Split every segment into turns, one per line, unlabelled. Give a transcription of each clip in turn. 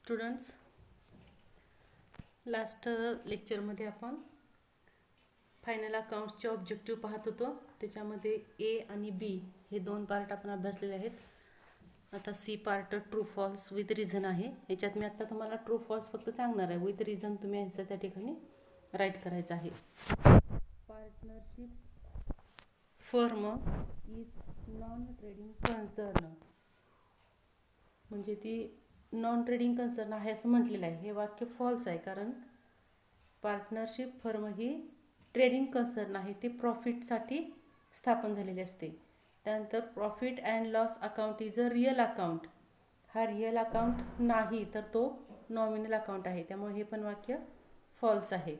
Students, last लेक्चरमध्ये आपण final अकाउंट्सचे objective पाहत होतो. त्याच्यामध्ये ए आणि बी हे दोन पार्ट आपण अभ्यासलेले आहेत. आता C part true false with reason आहे. याच्यात मी आता तुम्हाला ट्रू फॉल्स फक्त सांगणार आहे. विथ रिझन तुम्ही आन्सर त्या ठिकाणी राईट करायचं आहे. Partnership firm is non trading concern, म्हणजे ती नॉन ट्रेडिंग कन्सर्न आहे असं म्हटलेलं आहे. हे वाक्य फॉल्स आहे, कारण पार्टनरशिप फर्म ही ट्रेडिंग कन्सर्न आहे. ती प्रॉफिटसाठी स्थापन झालेली असते. त्यानंतर profit and loss account is a real account. हा रिअल अकाउंट नाही, तर तो नॉमिनल अकाउंट आहे. त्यामुळे हे पण वाक्य फॉल्स आहे.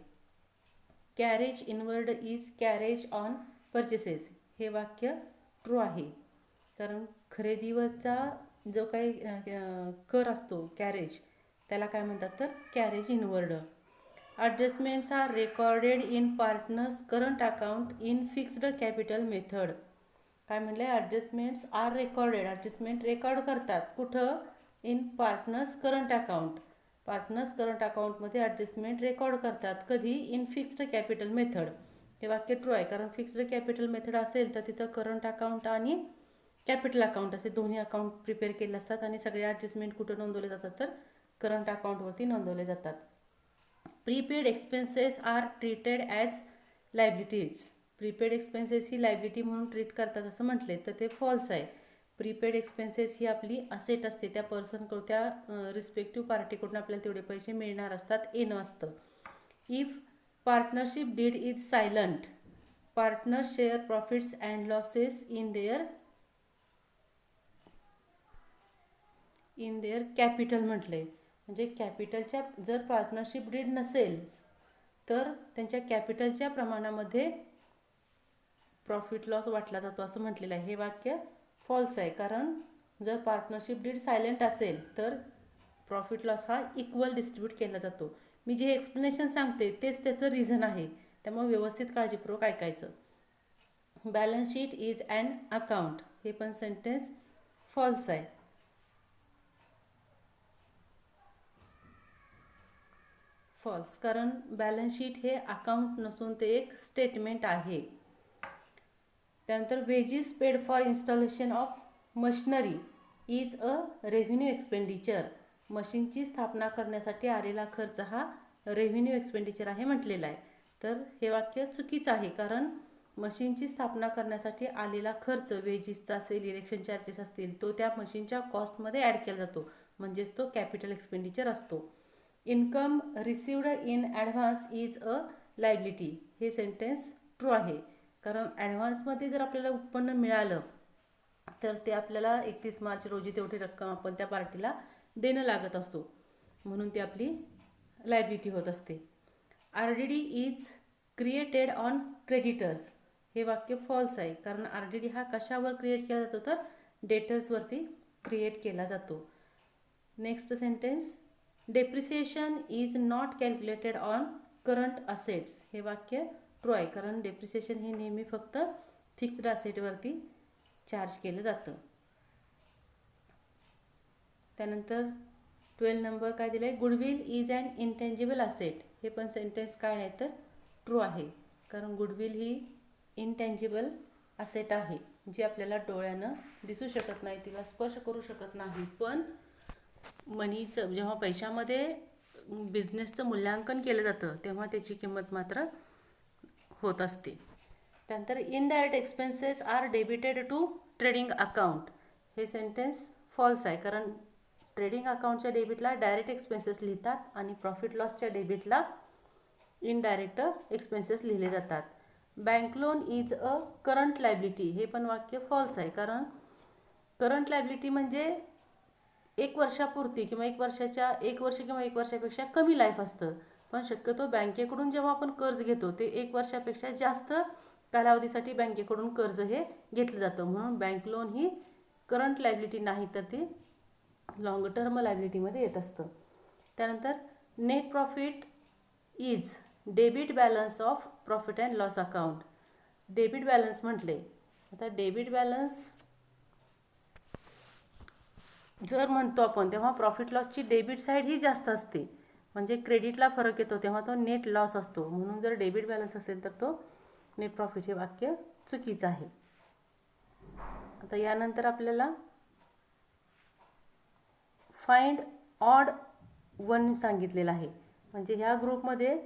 Carriage inward is carriage on purchases. हे वाक्य ट्रू आहे, कारण खरेदीवरचा जो काही कर असतो कॅरेज, त्याला काय म्हणतात तर carriage inward. Adjustments are recorded in partners current account in fixed capital method. काय म्हणलं आहे? Adjustments are recorded. Adjustment record करतात कुठं? In partners current account. Partners current अकाउंटमध्ये ॲडजस्टमेंट रेकॉर्ड करतात. कधी? In fixed capital method. हे वाक्य ट्रू आहे, कारण फिक्स्ड कॅपिटल मेथड असेल तर तिथं करंट अकाउंट आणि कॅपिटल अकाउंट असे दोन्ही अकाउंट प्रिपेअर केले असतात आणि सगळे ॲडजस्टमेंट कुठं नोंदवले जातात तर करंट अकाउंटवरती नोंदवले जातात. Prepaid expenses are treated as liabilities. Prepaid expenses ही लायबिलिटी म्हणून ट्रीट करतात असं म्हटले, तर ते फॉल्स आहे. प्रीपेड एक्सपेन्सेस ही आपली असेट असते. त्या पर्सनकडून, त्या रिस्पेक्टिव्ह पार्टीकडून आपल्याला तेवढे पैसे मिळणार असतात, येणं असतं. If partnership deed is silent, partner share profits and losses in their capital म्हटले. म्हणजे कॅपिटलच्या, जर पार्टनरशिप डीड नसेल तर त्यांच्या कॅपिटलच्या प्रमाणामध्ये प्रॉफिट लॉस वाटला जातो असं म्हटलेलं आहे. हे वाक्य फॉल्स आहे, कारण जर पार्टनरशिप डीड सायलेंट असेल तर प्रॉफिट लॉस हा इक्वल डिस्ट्रीब्यूट केला जातो. मी जे एक्सप्लेनेशन सांगते तेच त्याचं रिझन आहे, त्यामुळे व्यवस्थित काळजीपूर्वक ऐकायचं. Balance sheet is and account. हे पण सेंटेन्स फॉल्स आहे. फॉल्स, कारण बॅलन्स शीट हे अकाउंट नसून ते एक स्टेटमेंट आहे. त्यानंतर wedges paid for installation of machinery is a revenue expenditure. मशीनची स्थापना करण्यासाठी आलेला खर्च हा रेव्हेन्यू एक्सपेंडिचर आहे म्हटलेला आहे. तर हे वाक्य चुकीचं आहे, कारण मशीनची स्थापना करण्यासाठी आलेला खर्च वेजेसचा असेल, इरेक्शन चार्जेस असतील, तो त्या मशीनच्या कॉस्टमध्ये ॲड केला जातो, म्हणजेच तो कॅपिटल एक्सपेंडिचर असतो. Income received in advance is a liability. हे सेंटेन्स ट्रू आहे, कारण ॲडव्हान्समध्ये जर आपल्याला उत्पन्न मिळालं तर ते आपल्याला 31 मार्च रोजी तेवढी रक्कम आपण त्या पार्टीला देणं लागत असतो, म्हणून ती आपली लायबिलिटी होत असते. RDD is created on creditors. हे वाक्य फॉल्स आहे, कारण RDD हा कशावर क्रिएट केला जातो तर डेटर्सवरती क्रिएट केला जातो. Next sentence, depreciation is not calculated on current assets. हे वाक्य ट्रू आहे, कारण डेप्रिसिएशन हे नेहमी फक्त फिक्स्ड असेटवरती चार्ज केलं जातं. त्यानंतर 12 नंबर काय दिलं आहे? Goodwill is an intangible asset. हे पण सेंटेन्स काय आहे तर ट्रू आहे, कारण गुडविल ही इंटेंजिबल असेट आहे, जी आपल्याला डोळ्यानं दिसू शकत नाही, तिला स्पर्श करू शकत नाही. पण मनीचं, जेव्हा पैशामध्ये बिझनेसचं मूल्यांकन केलं जातं तेव्हा त्याची किंमत मात्र होत असते. त्यानंतर indirect expenses are debited to trading account. हे सेंटेन्स फॉल्स आहे, कारण ट्रेडिंग अकाउंटच्या डेबिटला डायरेक्ट एक्सपेन्सेस लिहितात आणि प्रॉफिट लॉसच्या डेबिटला इनडायरेक्ट एक्सपेन्सेस लिहिले जातात. Bank loan is a current liability. हे पण वाक्य फॉल्स आहे, कारण करंट लायबिलिटी म्हणजे एक वर्षापुरती किंवा एक वर्ष किंवा एक वर्षापेक्षा कमी लाईफ असतं. पण शक्यतो बँकेकडून जेव्हा आपण कर्ज घेतो ते एक वर्षापेक्षा जास्त कालावधीसाठी बँकेकडून कर्ज हे घेतलं जातं, म्हणून बँक लोन ही करंट लायबिलिटी नाही, तर ती लॉंग टर्म लायबिलिटीमध्ये येत असतं. त्यानंतर net profit is debit balance of profit and loss account. Debit balance म्हटले, आता डेबिट बॅलन्स जर म्हणतो आपण तेव्हा प्रॉफिट लॉसची डेबिट साईड ही जास्त असते, म्हणजे क्रेडिटला फरक येतो तेव्हा तो नेट लॉस असतो. म्हणून जर डेबिट बॅलन्स असेल तर तो नेट प्रॉफिट हे वाक्य चुकीचं आहे. आता यानंतर आपल्याला फाइंड ऑड वन सांगितलेलं आहे, म्हणजे ह्या ग्रुपमध्ये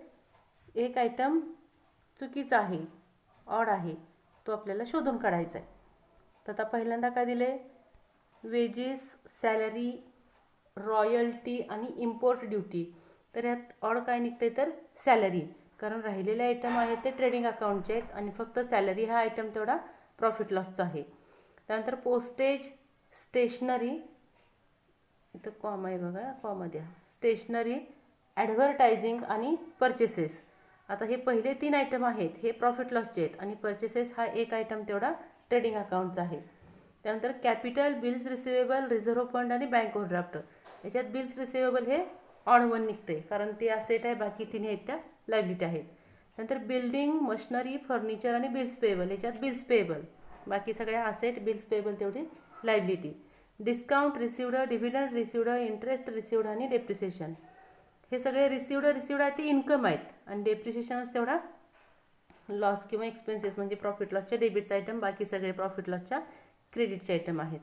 एक आयटम चुकीचा आहे, ऑड आहे, तो आपल्याला शोधून काढायचा आहे. तर आता पहिल्यांदा काय दिले, वेजेस, सॅलरी, रॉयल्टी आणि इम्पोर्ट ड्युटी. तर यात ऑड काय निघते तर सॅलरी, कारण राहिलेले आयटम आहेत ते ट्रेडिंग अकाउंटचे आहेत आणि फक्त सॅलरी हा आयटम तेवढा प्रॉफिट लॉसचा आहे. त्यानंतर पोस्टेज, स्टेशनरी, इथं कॉमा आहे बघा, कॉमा द्या, स्टेशनरी, ॲडव्हर्टायझिंग आणि परचेसेस. आता हे पहिले 3 आयटम आहेत हे प्रॉफिट लॉसचे आहेत आणि परचेसेस हा एक आयटम तेवढा ट्रेडिंग अकाउंटचा आहे. त्यानंतर capital, bills receivable, reserve fund आणि बँक ओव्हरड्राफ्ट. याच्यात बिल्स रिसिवेबल हे ऑड वन निघते, कारण ते असेट आहे, बाकी 3 आहेत त्या लायबिलिटी आहेत. नंतर बिल्डिंग, मशिनरी, फर्निचर आणि बिल्स पेएबल, याच्यात बिल्स पेएबल, बाकी सगळ्या असेट, बिल्स पेएबल तेवढी liability. Discount received, dividend received, interest received आणि डेप्रिसिएशन, हे सगळे रिसिवड आहे ते इन्कम आहेत आणि डेप्रिसिएशनच तेवढा लॉस किंवा एक्सपेन्सेस, म्हणजे प्रॉफिट लॉसच्या डेबिटचे आयटम, बाकी सगळे प्रॉफिट लॉसच्या क्रेडिटचे आयटम आहेत.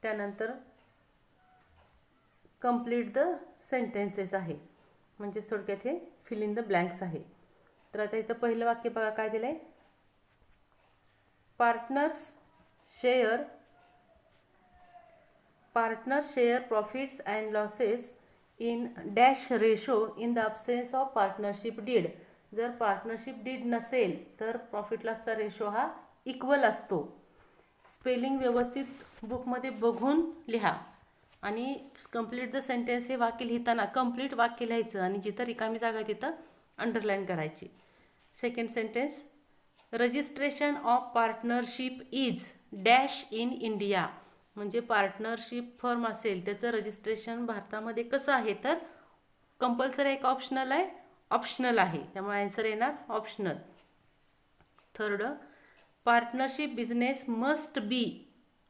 त्यानंतर कंप्लीट द सेंटेन्सेस आहे, म्हणजे थोडक्यात हे फिल इन द ब्लँक्स आहे. तर आता इथं पहिलं वाक्य बघा काय दिलं आहे, partners share profits and losses in dash ratio in the absence of partnership deed. जर पार्टनरशिप डीड नसेल तर प्रॉफिट लॉसचा रेशो हा इक्वल असतो. स्पेलिंग व्यवस्थित बुकमध्ये बघून लिहा आणि कंप्लीट द सेंटेन्स हे वाक्य लिहिताना कंप्लीट वाक्य लिहायचं आणि जिथं रिकामी जागा आहे तिथं अंडरलाईन करायची. Second sentence, registration of partnership is dash in India. म्हणजे पार्टनरशिप फर्म असेल त्याचं रजिस्ट्रेशन भारतामध्ये कसं आहे तर कंपल्सरी आहे, एक ऑप्शनल आहे, ऑप्शनल आहे, त्यामुळे आन्सर येणार optional. Third, partnership business must be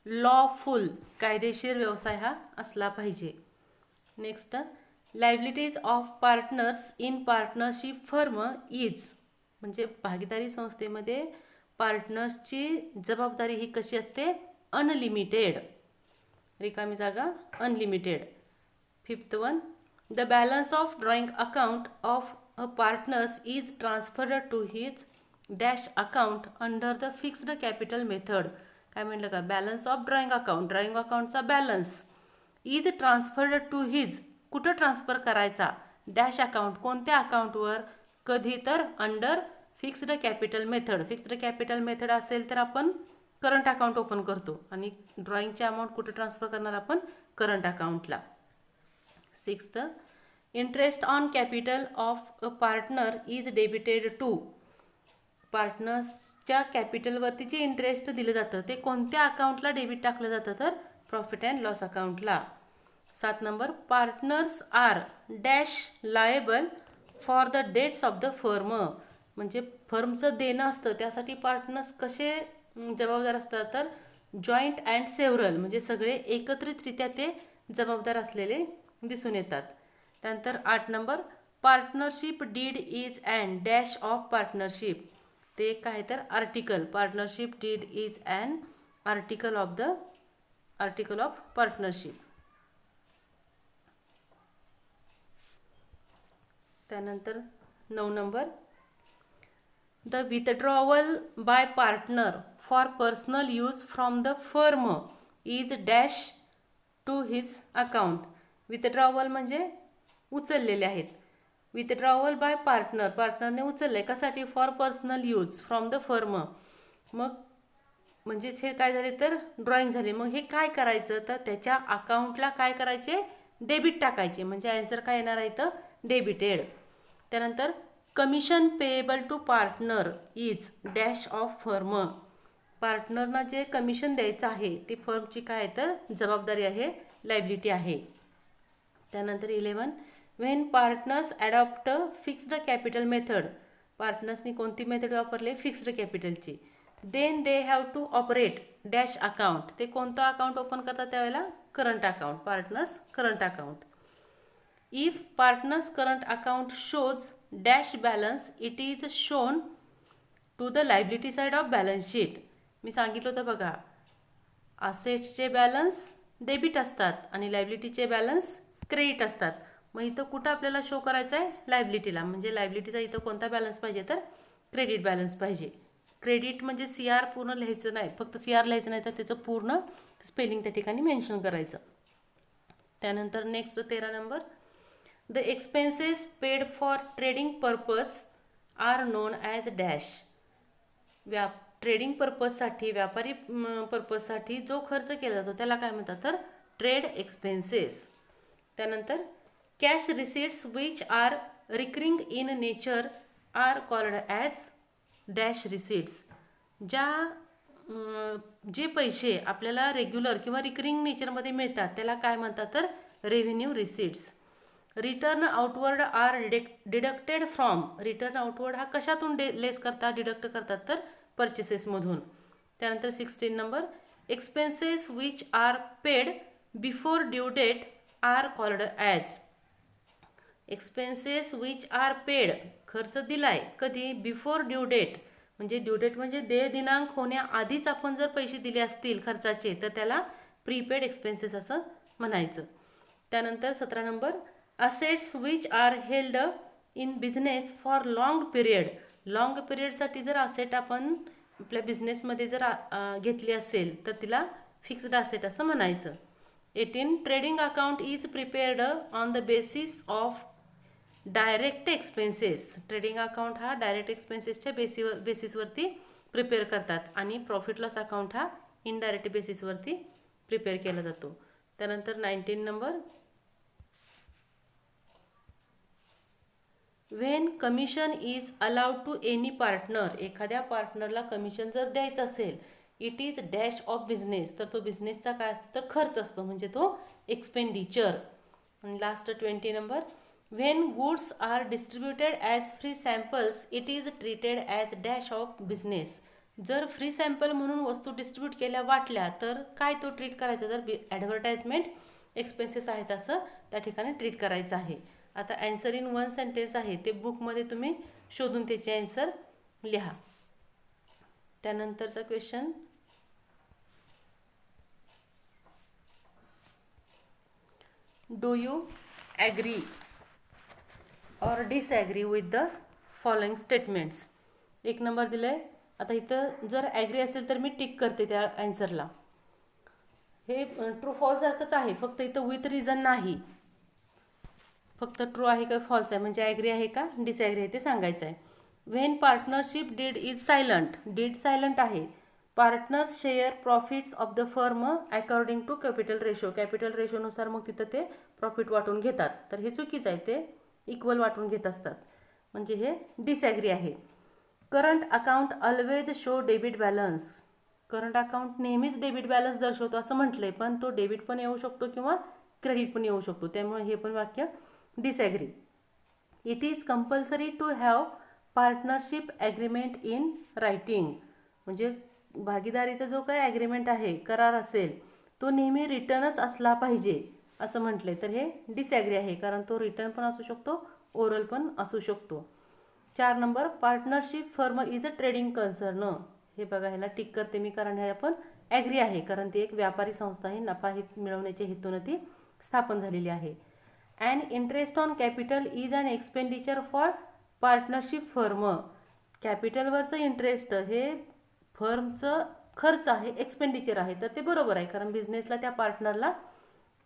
lawful, कायदेशीर व्यवसाय हा असला पाहिजे. Next, liabilities of partners in partnership firm is, म्हणजे भागीदारी संस्थेमध्ये पार्टनर्सची जबाबदारी ही कशी असते, अनलिमिटेड, रिकामी जागा unlimited. Fifth one, the balance of drawing account of a partners is transferred to his dash account under the fixed capital method. काय म्हटलं का, बॅलन्स ऑफ ड्रॉइंग अकाउंटचा balance is transferred to his, कुठं transfer करायचा, dash account, कोणत्या अकाउंटवर, कधी तर under fixed capital method. Fixed capital method असेल तर आपण करंट अकाउंट ओपन करतो आणि ड्रॉइंगचे अमाऊंट कुठं ट्रान्सफर करणार आपण, करंट अकाउंटला. Sixth, interest on capital of a partner is debited to, पार्टनर्सच्या कॅपिटलवरती जे इंटरेस्ट दिलं जातं ते कोणत्या अकाउंटला डेबिट टाकलं जातं तर प्रॉफिट अँड लॉस अकाउंटला. 7 number, partners are dash liable for the debts of the firm, म्हणजे फर्मचं देणं असतं त्यासाठी पार्टनर्स कसे जबाबदार असतात तर जॉईंट अँड सेव्हरल, म्हणजे सगळे एकत्रितरित्या ते जबाबदार असलेले दिसून येतात. त्यानंतर 8 number, partnership deed is and dash of partnership, ते काय तर article, partnership deed is and article of partnership. त्यानंतर 9 number, the withdrawal by partner for personal use from the firm is dash to his account. Withdrawal म्हणजे उचललेले आहेत, withdrawal by पार्टनरने उचलले कशासाठी, for personal use from the firm. मग म्हणजेच हे काय झाले तर ड्रॉइंग झाले. मग हे काय करायचं तर त्याच्या अकाउंटला काय करायचे, डेबिट टाकायचे, म्हणजे आन्सर काय येणार आहे तर डेबिटेड. त्यानंतर commission payable to partner is dash of firm, पार्टनरना जे कमिशन द्यायचं आहे ते फर्मची काय तर जबाबदारी आहे, लायबिलिटी आहे. त्यानंतर 11, when partners adopt fixed capital method, पार्टनर्सनी कोणती मेथड वापरली, फिक्स्ड कॅपिटलची. Then they have to operate dash account. ते कोणतं अकाउंट ओपन करतात त्यावेळेला? Current account, partners current account. If partners current account shows dash balance it is shown to the liability side of balance sheet. मी सांगितलं होतं बघा, असेट्सचे balance debit असतात आणि लायबिलिटीचे बॅलन्स क्रेडिट असतात. मग इथं कुठं आपल्याला शो करायचं आहे? लायबिलिटीला. म्हणजे लायबिलिटीचा इथं कोणता बॅलन्स पाहिजे? तर क्रेडिट बॅलन्स पाहिजे. क्रेडिट म्हणजे CR पूर्ण लिहायचं नाही, फक्त CR लिहायचं नाही तर त्याचं पूर्ण स्पेलिंग त्या ठिकाणी मेन्शन करायचं. त्यानंतर next 13 number, the expenses paid for trading purpose are known as dash. Trading पर्पजसाठी, व्यापारी पर्पजसाठी जो खर्च केला जातो त्याला काय म्हणतात? तर ट्रेड एक्सपेन्सेस. त्यानंतर cash receipts which are recurring in nature are called as dash receipts. जे पैसे आपल्याला रेग्युलर किंवा रिकरिंग नेचरमध्ये मिळतात त्याला काय म्हणतात? तर revenue receipts. Return outward are deducted from. Return outward हा कशातून लेस करतात, डिडक्ट करतात? तर परचेसेसमधून. त्यानंतर 16 number, expenses which are paid before due date are called as. Expenses which are paid, खर्च दिलाय कधी? Before due date. म्हणजे ड्यू डेट म्हणजे देय दिनांक होण्याआधीच आपण जर पैसे दिले असतील खर्चाचे तर त्याला प्रीपेड एक्सपेन्सेस असं म्हणायचं. त्यानंतर 17 number, assets which are held in business for long period. Long पिरियडसाठी जर असेट आपण आपल्या बिझनेसमध्ये जर घेतली असेल तर तिला फिक्स्ड असेट असं म्हणायचं. 18, trading account is prepared on the basis of direct expenses. Trading account हा डायरेक्ट एक्सपेन्सेसच्या बेसिसवरती प्रिपेअर करतात आणि प्रॉफिट लॉस अकाउंट हा इनडायरेक्ट बेसिसवरती प्रिपेअर केला जातो. त्यानंतर 19 number, when commission is allowed to any partner. एखाद्या पार्टनरला कमिशन जर द्यायचं असेल, it is dash of business. तर तो बिझनेसचा काय असतो? तर खर्च असतो, म्हणजे तो एक्सपेंडिचर. आणि last 20 number, when goods are distributed as free samples it is treated as dash of business. जर फ्री सॅम्पल म्हणून वस्तू डिस्ट्रीब्यूट केल्या, वाटल्या, तर काय तो ट्रीट करायचा? तर ॲडव्हर्टाइजमेंट एक्सपेन्सेस आहेत असं त्या ठिकाणी ट्रीट करायचं आहे. आता ॲन्सर इन 1 सेंटेन्स आहे, ते बुकमध्ये तुम्ही शोधून त्याचे ॲन्सर लिहा. त्यानंतरचा क्वेश्चन, डू यू ॲग्री और disagree with the following statements. 1 number दिलं आहे. आता इथं जर ॲग्री असेल तर मी टिक करते त्या ॲन्सरला. हे ट्रू फॉल्ससारखंच आहे, फक्त इथं विथ रिझन नाही. फक्त ट्रू आहे का फॉल्स आहे, म्हणजे ॲग्री आहे का डिसॲग्री आहे ते सांगायचं आहे. When partnership deed is silent. Deed silent आहे. Partners share profits of the firm according to capital ratio. Capital रेशोनुसार मग तिथं ते प्रॉफिट वाटून घेतात. तर हे चुकीचं आहे, ते इक्वल वाटून घेत असतात, म्हणजे हे डिसॲग्री आहे. Current account always show debit balance. Current account नेहमीच डेबिट बॅलन्स दर्शवतो असं म्हटलं आहे, पण तो डेबिट पण येऊ शकतो किंवा क्रेडिट पण येऊ शकतो, त्यामुळे हे पण वाक्य disagree. It is compulsory to have partnership agreement in writing. म्हणजे भागीदारीचा जो काही ॲग्रीमेंट आहे, करार असेल, तो नेहमी रिटर्नच असला पाहिजे असं म्हटले, तर हे डिसॲग्री आहे, कारण तो रिटर्न पण असू शकतो, ओरल पण असू शकतो. 4 number, partnership firm is a trading concern. हे बघा, ह्याला टिक करते मी, कारण ह्याला पण ॲग्री आहे, कारण ती एक व्यापारी संस्था आहे, नफा मिळवण्याच्या हेतून ती स्थापन झालेली आहे. And interest on capital is an expenditure for partnership firm. कॅपिटलवरचं इंटरेस्ट हे फर्मचं खर्च आहे, एक्सपेंडिचर आहे, तर ते बरोबर आहे, कारण बिझनेसला त्या पार्टनरला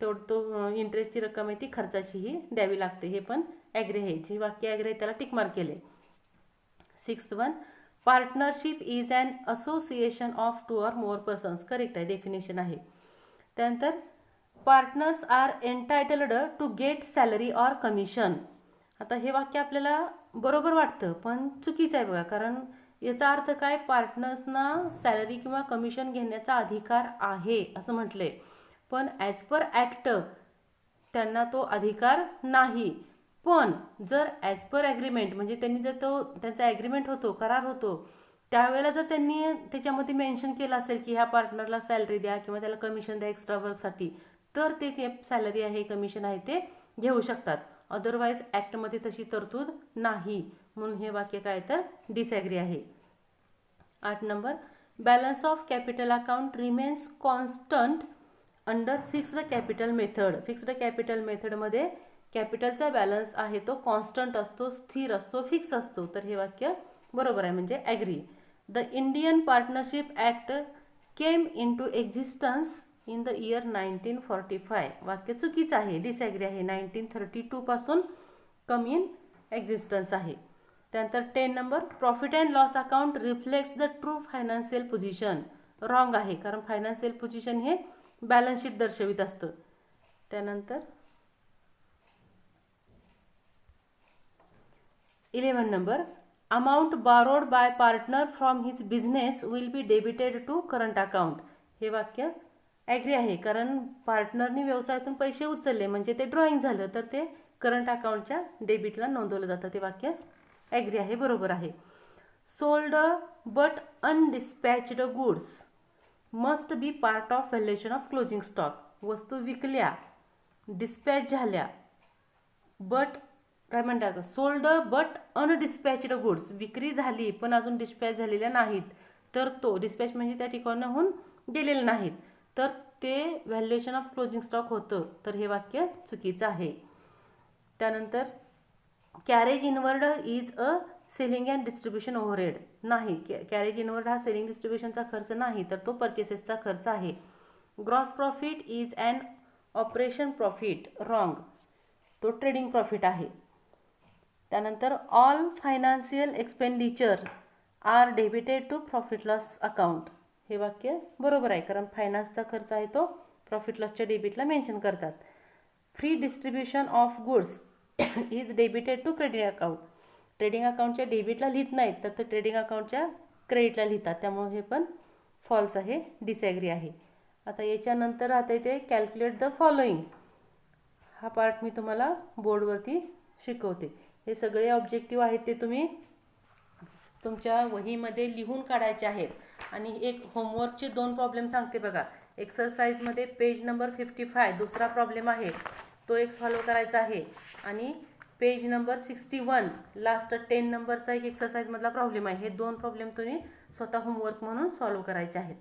तो इंटरेस्टची रक्कम आहे ती खर्चाचीही द्यावी लागते. हे पण ॲग्री आहे. जी वाक्य ॲग्री आहे त्याला टिक मार्क केले. 6th one, partnership is an association of 2 or more persons. Correct आहे, डेफिनेशन आहे. त्यानंतर partners are entitled to get salary or commission. आता हे वाक्य आपल्याला बरोबर वाटतं, पण चुकीचं आहे बघा, कारण याचा अर्थ काय? पार्टनर्सना सॅलरी किंवा कमिशन घेण्याचा अधिकार आहे असं म्हटलं आहे, पण ॲज पर ॲक्ट त्यांना तो अधिकार नाही. पण जर ॲज पर ॲग्रीमेंट म्हणजे त्यांनी जर तो त्यांचा ॲग्रीमेंट होतो, करार होतो, त्यावेळेला जर त्यांनी त्याच्यामध्ये मेन्शन केलं असेल की ह्या पार्टनरला सॅलरी द्या किंवा त्याला कमिशन द्या एक्स्ट्रा वर्कसाठी, तर ते सॅलरी आहे कमिशन आहे ते घेऊ शकतात. अदरवाईज ॲक्टमध्ये तशी तरतूद नाही, म्हणून हे वाक्य काय तर डिसॲग्री आहे. 8 number, balance of capital account remains constant under fixed capital method. Fixed capital मेथडमध्ये कॅपिटलचा बॅलन्स आहे तो कॉन्स्टंट असतो, स्थिर असतो, फिक्स असतो. तर हे वाक्य बरोबर आहे, म्हणजे agree. The Indian partnership act came in to existence in the year 1945. वाक्य चुकीचं आहे, डिसॲग्री आहे. 1932 पासून कम इन एक्झिस्टन्स आहे. त्यानंतर 10 number, profit and loss account reflects the true financial position. Wrong आहे, कारण फायनान्शियल पोझिशन हे बॅलन्स शीट दर्शवित असतं. त्यानंतर 11 number, amount borrowed by partner from his business will be debited to current account. हे वाक्य ॲग्री आहे, कारण पार्टनरनी व्यवसायातून पैसे उचलले म्हणजे ते ड्रॉइंग झालं, तर ते करंट अकाउंटच्या डेबिटला नोंदवलं जातं. ते वाक्य ॲग्री आहे, बरोबर आहे. Sold but undispatched goods must be part of valuation of closing stock. वस्तू विकल्या, डिस्पॅच झाल्या, बट काय म्हणतात, सोल्ड बट अनडिस्पॅच्ड गुड्स, विक्री झाली पण अजून डिस्पॅच झालेल्या नाहीत, तर तो डिस्पॅच म्हणजे त्या ठिकाणाहून गेलेले नाहीत, तर ते व्हॅल्युएशन ऑफ क्लोजिंग स्टॉक होतं. तर हे वाक्य चुकीचं आहे. त्यानंतर carriage inward is a selling and distribution overhead. नाही, कॅरेज इनवर्ड हा सेलिंग डिस्ट्रीब्युशनचा खर्च नाही, तर तो परचेसेसचा खर्च आहे. Gross profit is and operation profit. Wrong, तो ट्रेडिंग प्रॉफिट आहे. त्यानंतर all financial expenditure are debited to profit loss account. हे वाक्य बरोबर आहे, कारण फायनान्सचा खर्च आहे तो प्रॉफिट लॉसच्या डेबिटला मेन्शन करतात. Free distribution of goods is debited to credit account. Trading अकाउंटच्या डेबिटला लिहित नाहीत, तर ते ट्रेडिंग अकाउंटच्या क्रेडिटला लिहितात, त्यामुळे हे पण फॉल्स आहे, डिसॲग्री आहे. आता याच्यानंतर आता इथे कॅल्क्युलेट द फॉलोइंग. हा पार्ट मी तुम्हाला बोर्डवरती शिकवते. हे सगळे ऑब्जेक्टिव्ह आहेत ते तुम्ही तुमच्या वहीमध्ये लिहून काढायचे आहेत. आणि एक होमवर्कचे 2 प्रॉब्लेम सांगते बघा. एक्सरसाइजमध्ये पेज नंबर 55 दुसरा प्रॉब्लेम आहे, तो एक सॉल्व करायचा आहे. आणि पेज नंबर 61 लास्ट 10 नंबरचा एक एक्सरसाइजमधला प्रॉब्लेम आहे. हे 2 प्रॉब्लेम तुम्ही स्वतः होमवर्क म्हणून सॉल्व करायचे आहेत.